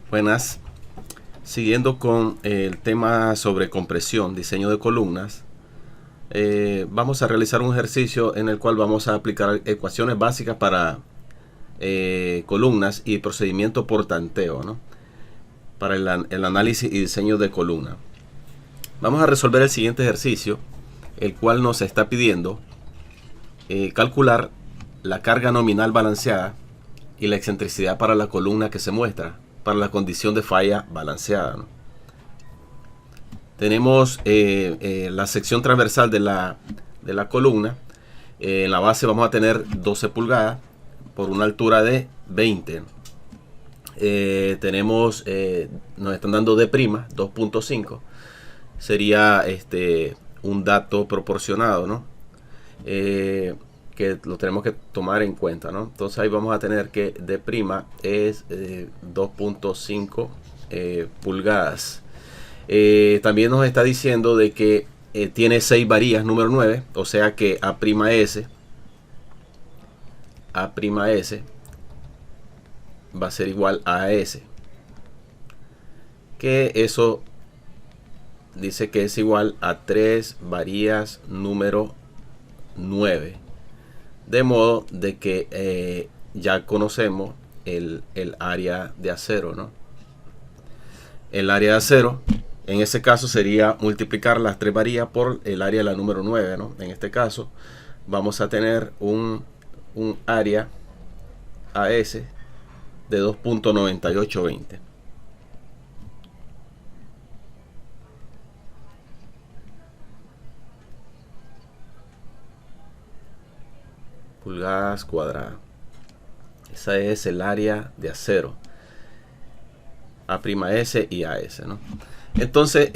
Buenas. Siguiendo con el tema sobre compresión, diseño de columnas, vamos a realizar un ejercicio en el cual vamos a aplicar ecuaciones básicas para columnas y procedimiento por tanteo, ¿no? Para el análisis y diseño de columna. Vamos a resolver el siguiente ejercicio, el cual nos está pidiendo calcular la carga nominal balanceada y la excentricidad para la columna que se muestra, para la condición de falla balanceada, ¿no? Tenemos la sección transversal de la columna. En la base vamos a tener 12 pulgadas por una altura de 20. Nos están dando de prima 2.5. Sería un dato proporcionado, ¿no? Que lo tenemos que tomar en cuenta, ¿no? Entonces ahí vamos a tener que de prima es 2.5 pulgadas. También nos está diciendo de que tiene 6 varillas número 9, o sea que A'S va a ser igual a AS, que eso dice que es igual a 3 varillas número 9, de modo de que ya conocemos el área de acero, ¿no? El área de acero en ese caso sería multiplicar las 3 varillas por el área de la número 9, ¿no? En este caso vamos a tener un área AS de 2.9820. Pulgadas cuadradas. Esa es el área de acero. A'S y AS, ¿no? Entonces,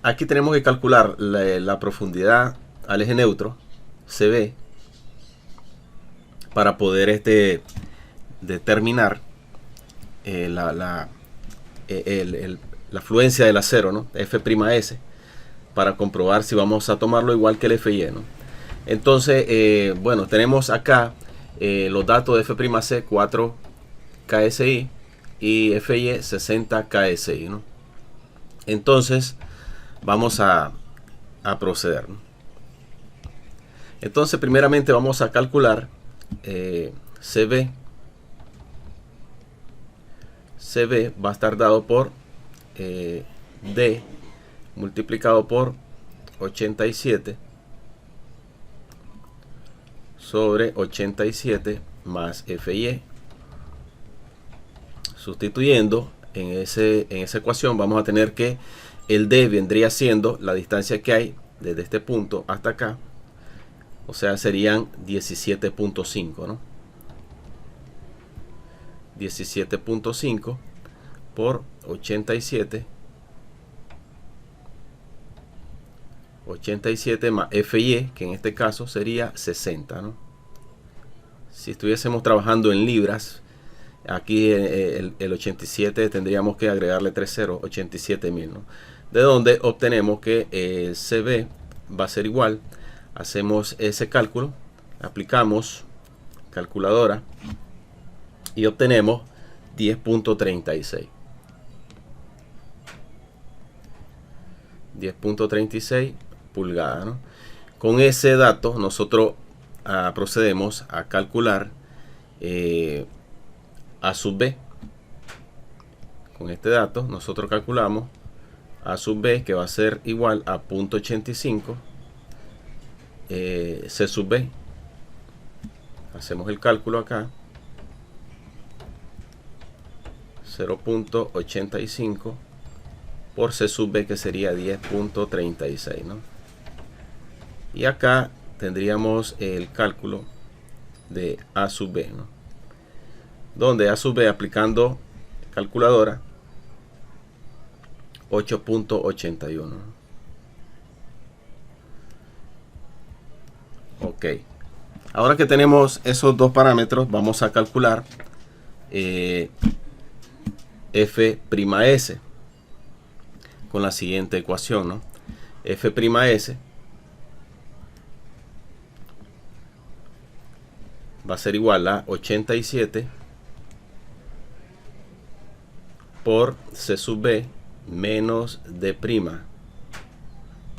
aquí tenemos que calcular la profundidad al eje neutro, CB, para poder determinar la fluencia del acero, ¿no? F'S, para comprobar si vamos a tomarlo igual que el FY, ¿no? Entonces, bueno, tenemos acá los datos de F'C 4 KSI y FY 60 KSI, ¿no? Entonces vamos a proceder, ¿no? Entonces primeramente vamos a calcular CB. CB va a estar dado por D multiplicado por 87 sobre 87 más FY. Sustituyendo en esa ecuación vamos a tener que el D vendría siendo la distancia que hay desde este punto hasta acá, o sea serían 17.5, ¿no? 17.5 por 87 más FY, que en este caso sería 60, ¿no? Si estuviésemos trabajando en libras, aquí el 87 tendríamos que agregarle 3 ceros, 87.000, ¿no? De donde obtenemos que CB va a ser igual. Hacemos ese cálculo, aplicamos calculadora y obtenemos 10.36. 10.36 pulgadas, ¿no? Con ese dato nosotros procedemos a calcular A sub B. Con este dato nosotros calculamos A sub B, que va a ser igual a 0.85 C sub B. Hacemos el cálculo acá. 0.85 por C sub B, que sería 10.36, ¿no? Y acá tendríamos el cálculo de A sub B, ¿no? Donde A sub B, aplicando calculadora, 8.81. Ok. Ahora que tenemos esos dos parámetros, vamos a calcular F'S con la siguiente ecuación, ¿no? F'S va a ser igual a 87 por C sub B menos D'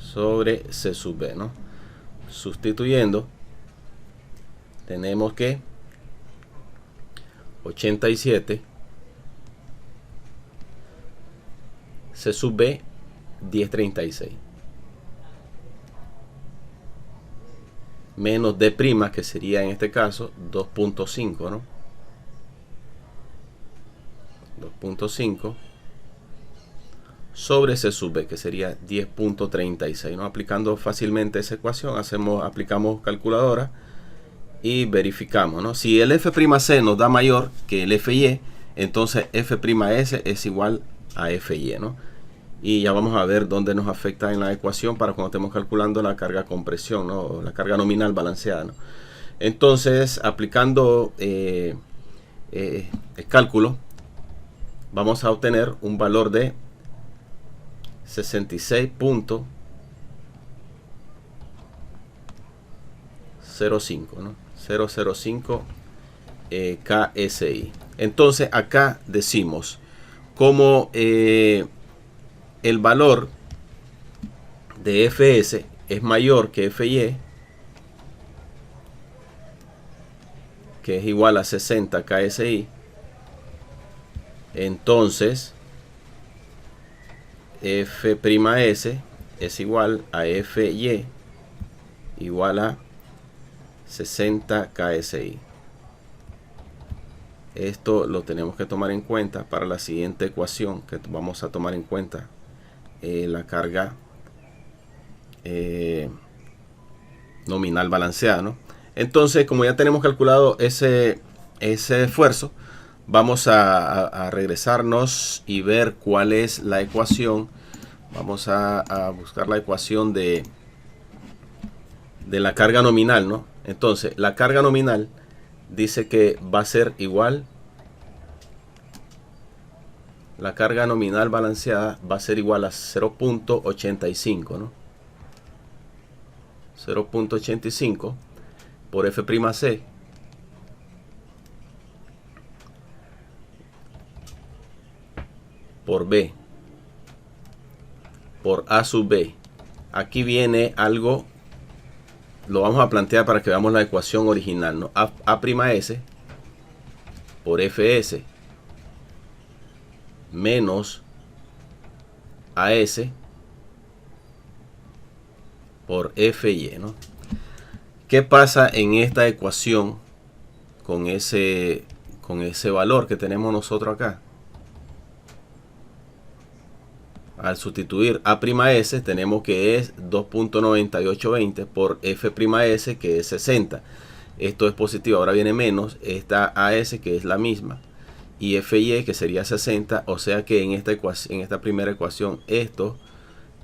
sobre C sub B, ¿no? Sustituyendo, tenemos que 87 C sub B 1036 menos D', que sería en este caso 2.5, ¿no? 2.5 sobre C sub B, que sería 10.36, ¿no? Aplicando fácilmente esa ecuación, aplicamos calculadora y verificamos, ¿no? Si el F'C nos da mayor que el Fy, entonces F'S es igual a Fy, ¿no? Y ya vamos a ver dónde nos afecta en la ecuación para cuando estemos calculando la carga compresión, ¿no? O la carga nominal balanceada, ¿no? Entonces, aplicando el cálculo, vamos a obtener un valor de 66.005, ¿no? 005 KSI. Entonces acá decimos como el valor de Fs es mayor que Fy, que es igual a 60 KSI, entonces F'S es igual a Fy igual a 60 KSI. Esto lo tenemos que tomar en cuenta para la siguiente ecuación que vamos a tomar en cuenta, la carga nominal balanceada, ¿no? Entonces, como ya tenemos calculado ese esfuerzo, vamos a regresarnos y ver cuál es la ecuación. Vamos a buscar la ecuación de la carga nominal, ¿no? Entonces, la carga nominal dice que va a ser igual, la carga nominal balanceada va a ser igual a 0.85, ¿no? 0.85 por F'C por B por A sub B. Aquí viene algo, lo vamos a plantear para que veamos la ecuación original, ¿no? A'S por Fs menos AS por Fy, ¿no? ¿Qué pasa en esta ecuación con ese valor que tenemos nosotros acá? Al sustituir A'S tenemos que es 2.9820 por F'S, que es 60. Esto es positivo, ahora viene menos esta AS, que es la misma, y Fy, que sería 60, o sea que en esta primera ecuación esto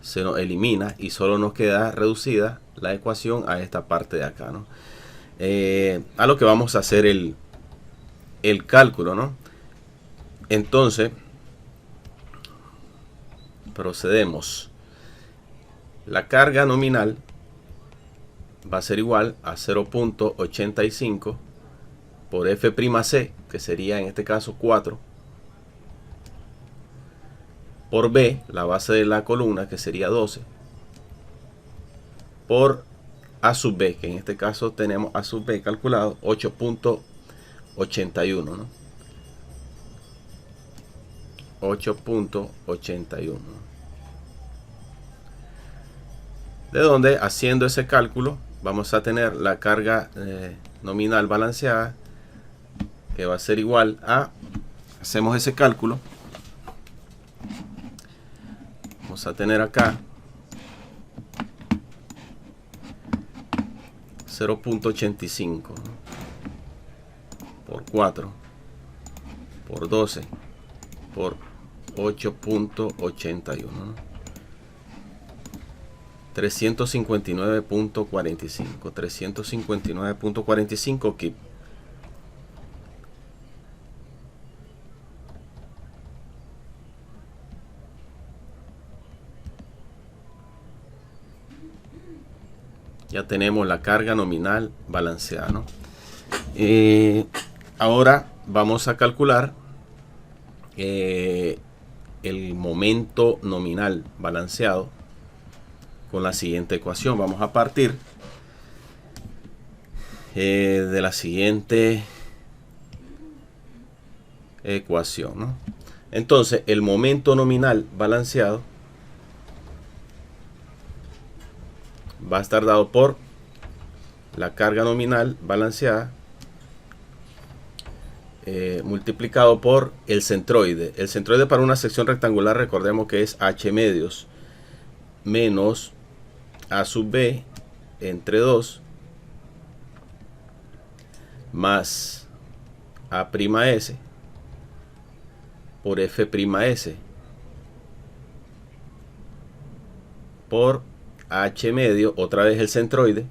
se nos elimina y solo nos queda reducida la ecuación a esta parte de acá, ¿no? A lo que vamos a hacer el cálculo, ¿no? Entonces procedemos. La carga nominal va a ser igual a 0.85 por F'C, que sería en este caso 4, por B, la base de la columna, que sería 12, por A sub B, que en este caso tenemos A sub B calculado 8.81, ¿no? 8.81. De donde, haciendo ese cálculo, vamos a tener la carga nominal balanceada, que va a ser igual a, hacemos ese cálculo, vamos a tener acá 0.85, ¿no? Por 4 por 12 por 8.81, ¿no? 359.45 kip. Ya tenemos la carga nominal balanceada, ¿no? Ahora vamos a calcular el momento nominal balanceado con la siguiente ecuación. Vamos a partir de la siguiente ecuación, ¿no? Entonces, el momento nominal balanceado va a estar dado por la carga nominal balanceada multiplicado por el centroide. El centroide para una sección rectangular, recordemos que es h medios menos a sub b entre 2 más a' s por f' por h medio, otra vez el centroide,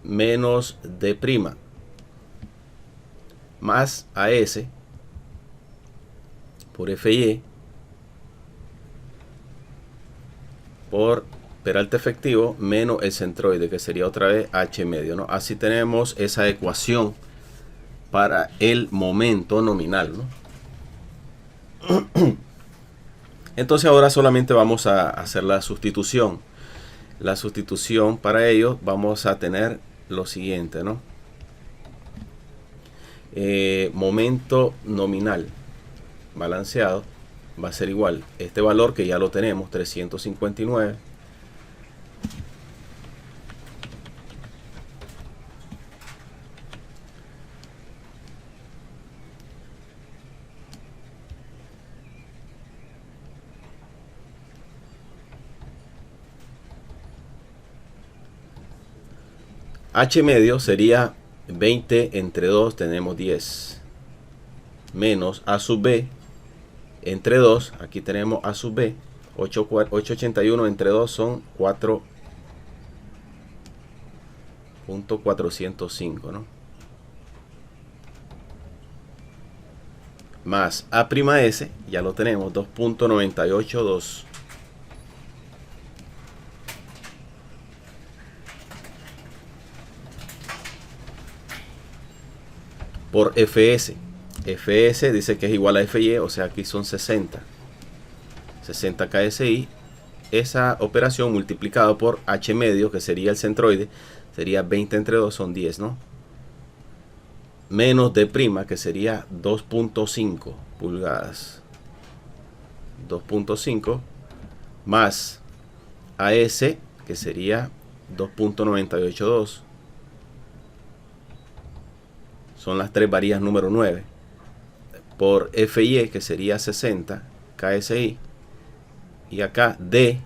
menos d' más AS por FY por peralte efectivo menos el centroide, que sería otra vez H medio, ¿no? Así tenemos esa ecuación para el momento nominal, ¿no? Entonces ahora solamente vamos a hacer la sustitución. La sustitución para ello vamos a tener lo siguiente, ¿no? Momento nominal balanceado va a ser igual este valor que ya lo tenemos, 359 H medio sería 20 entre 2, tenemos 10, menos A sub B entre 2, aquí tenemos A sub B, 881 entre 2 son 4.405, ¿no? Más A' S, ya lo tenemos, 2.982. Por FS. FS dice que es igual a FY, o sea aquí son 60 KSI. Esa operación multiplicado por H medio, que sería el centroide, sería 20 entre 2, son 10, ¿no? Menos D', que sería 2.5 pulgadas. 2.5 más AS, que sería 2.982. Son las tres varillas número 9, por FY, que sería 60 KSI, y acá D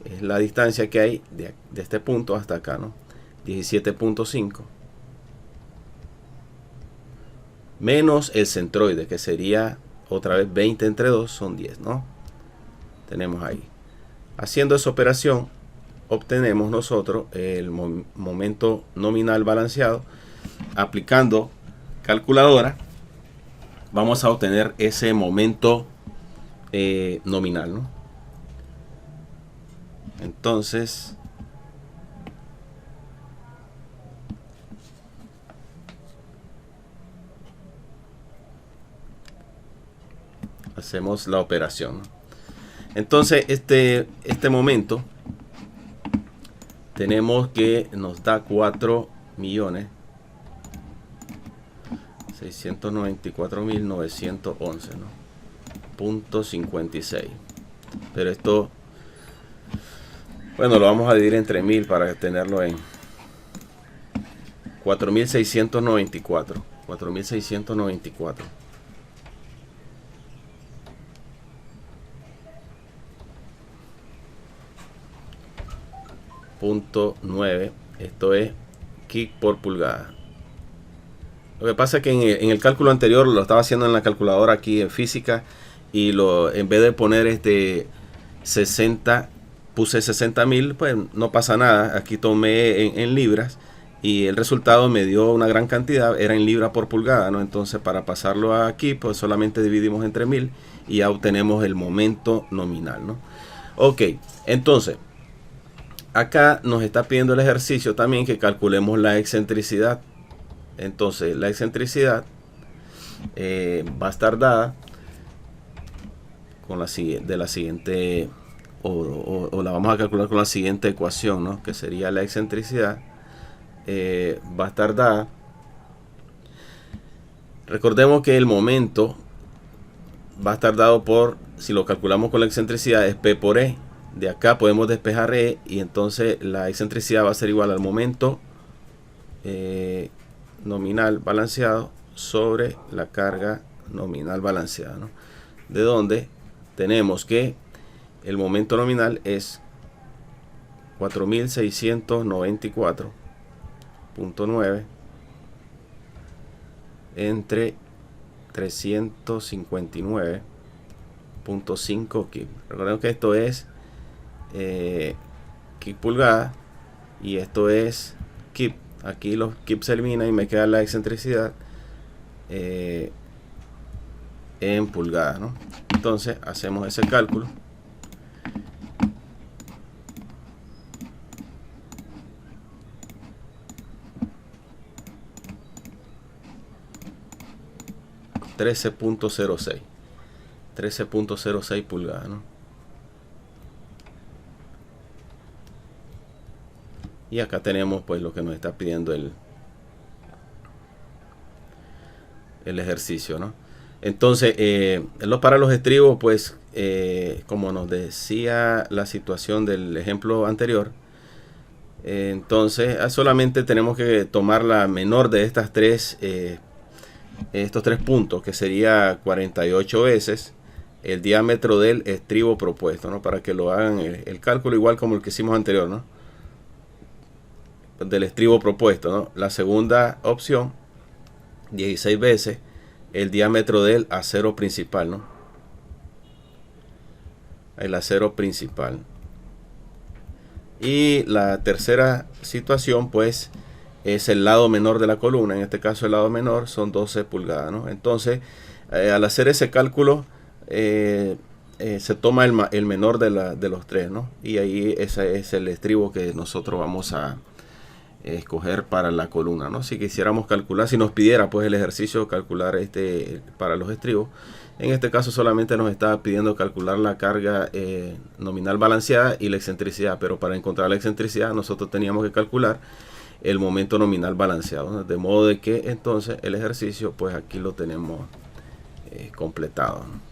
es la distancia que hay de este punto hasta acá, ¿no? 17.5 menos el centroide, que sería otra vez 20 entre 2, son 10, ¿no? Tenemos ahí. Haciendo esa operación obtenemos nosotros el momento nominal balanceado. Aplicando calculadora vamos a obtener ese momento nominal, ¿no? Entonces hacemos la operación, ¿no? Entonces este momento tenemos que nos da 4.694.911, ¿no? Punto 56. Pero esto, bueno, lo vamos a dividir entre 1000 para tenerlo en 4.694. 4.694. Punto 9. Esto es kick por pulgada. Lo que pasa es que en el cálculo anterior lo estaba haciendo en la calculadora aquí en física, y en vez de poner 60, puse 60.000, pues no pasa nada. Aquí tomé en libras y el resultado me dio una gran cantidad, era en libra por pulgada, ¿no? Entonces para pasarlo aquí, pues solamente dividimos entre 1000 y ya obtenemos el momento nominal, ¿no? Ok, entonces acá nos está pidiendo el ejercicio también que calculemos la excentricidad. Entonces la excentricidad va a estar dada con de la siguiente, o la vamos a calcular con la siguiente ecuación, ¿no? Que sería la excentricidad va a estar dada. Recordemos que el momento va a estar dado por, si lo calculamos con la excentricidad, es P por E. De acá podemos despejar E y entonces la excentricidad va a ser igual al momento nominal balanceado sobre la carga nominal balanceada, ¿no? De donde tenemos que el momento nominal es 4694.9 entre 359.5 kip. Recordemos que esto es kip pulgada y esto es kip. Aquí los kip se eliminan y me queda la excentricidad en pulgadas, ¿no? Entonces hacemos ese cálculo. $13.06 pulgadas, ¿no? Y acá tenemos pues lo que nos está pidiendo el ejercicio, ¿no? Entonces para los estribos, pues como nos decía la situación del ejemplo anterior, entonces solamente tenemos que tomar la menor de estas estos tres puntos, que sería 48 veces el diámetro del estribo propuesto, ¿no? Para que lo hagan el cálculo igual como el que hicimos anterior, ¿no? Del estribo propuesto, ¿no? La segunda opción, 16 veces el diámetro del acero principal, ¿no? El acero principal. Y la tercera situación, pues, es el lado menor de la columna. En este caso el lado menor son 12 pulgadas, ¿no? Entonces al hacer ese cálculo se toma el menor de los tres, ¿no? Y ahí ese es el estribo que nosotros vamos a escoger para la columna, ¿no? Si quisiéramos calcular, si nos pidiera pues el ejercicio calcular para los estribos, en este caso solamente nos está pidiendo calcular la carga nominal balanceada y la excentricidad, pero para encontrar la excentricidad nosotros teníamos que calcular el momento nominal balanceado, ¿no? De modo de que entonces el ejercicio pues aquí lo tenemos completado, ¿no?